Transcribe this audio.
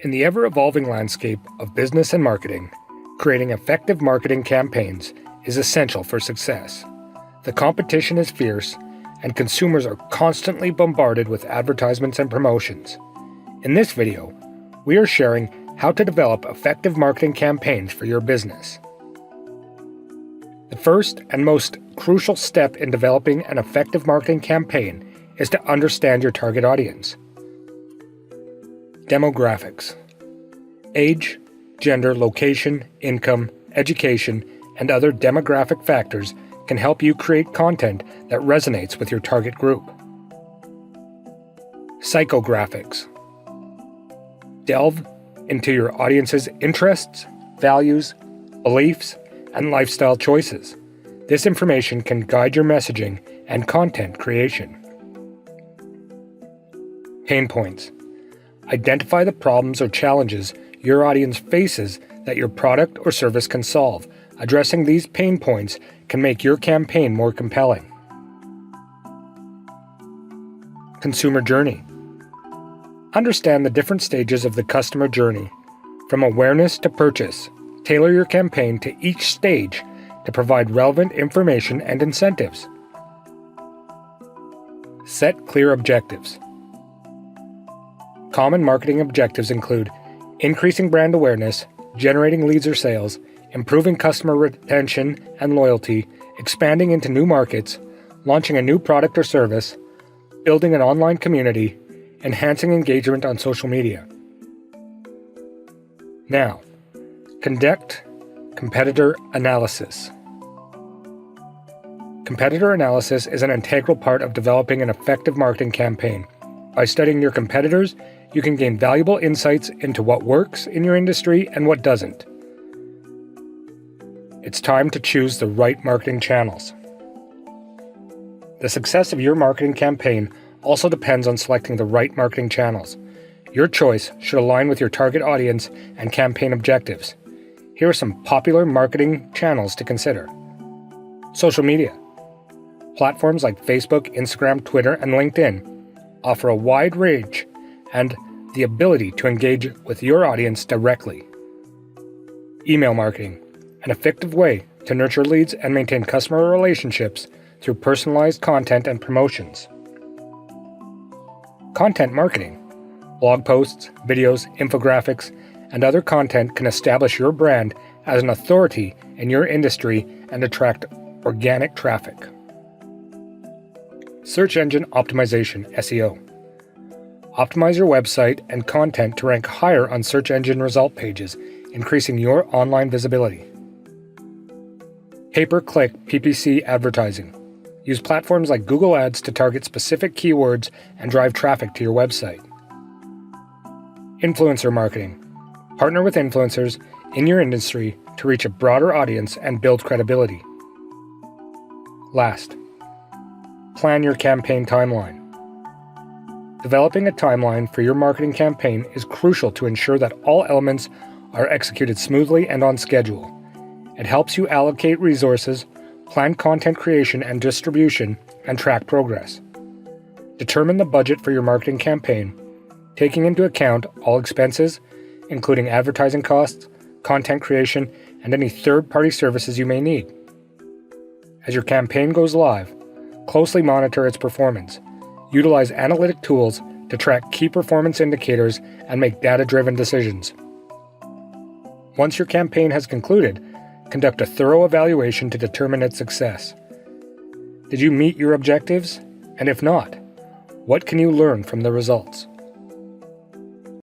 In the ever-evolving landscape of business and marketing, creating effective marketing campaigns is essential for success. The competition is fierce, and consumers are constantly bombarded with advertisements and promotions. In this video, we are sharing how to develop effective marketing campaigns for your business. The first and most crucial step in developing an effective marketing campaign is to understand your target audience. Demographics. Age, gender, location, income, education, and other demographic factors can help you create content that resonates with your target group. Psychographics. Delve into your audience's interests, values, beliefs, and lifestyle choices. This information can guide your messaging and content creation. Pain points. Identify the problems or challenges your audience faces that your product or service can solve. Addressing these pain points can make your campaign more compelling. Consumer journey. Understand the different stages of the customer journey, from awareness to purchase. Tailor your campaign to each stage to provide relevant information and incentives. Set clear objectives. Common marketing objectives include increasing brand awareness, generating leads or sales, improving customer retention and loyalty, expanding into new markets, launching a new product or service, building an online community, enhancing engagement on social media. Now, conduct competitor analysis. Competitor analysis is an integral part of developing an effective marketing campaign. By studying your competitors, you can gain valuable insights into what works in your industry and what doesn't. It's time to choose the right marketing channels. The success of your marketing campaign also depends on selecting the right marketing channels. Your choice should align with your target audience and campaign objectives. Here are some popular marketing channels to consider. Social media. Platforms like Facebook, Instagram, Twitter, and LinkedIn offer a wide range and the ability to engage with your audience directly. Email marketing, an effective way to nurture leads and maintain customer relationships through personalized content and promotions. Content marketing. Blog posts, videos, infographics, and other content can establish your brand as an authority in your industry and attract organic traffic. Search engine optimization, SEO. Optimize your website and content to rank higher on search engine result pages, increasing your online visibility. Pay-per-click PPC advertising. Use platforms like Google Ads to target specific keywords and drive traffic to your website. Influencer marketing. Partner with influencers in your industry to reach a broader audience and build credibility. Last, plan your campaign timeline. Developing a timeline for your marketing campaign is crucial to ensure that all elements are executed smoothly and on schedule. It helps you allocate resources, plan content creation and distribution, and track progress. Determine the budget for your marketing campaign, taking into account all expenses, including advertising costs, content creation, and any third-party services you may need. As your campaign goes live, closely monitor its performance. Utilize analytic tools to track key performance indicators and make data-driven decisions. Once your campaign has concluded, conduct a thorough evaluation to determine its success. Did you meet your objectives? And if not, what can you learn from the results?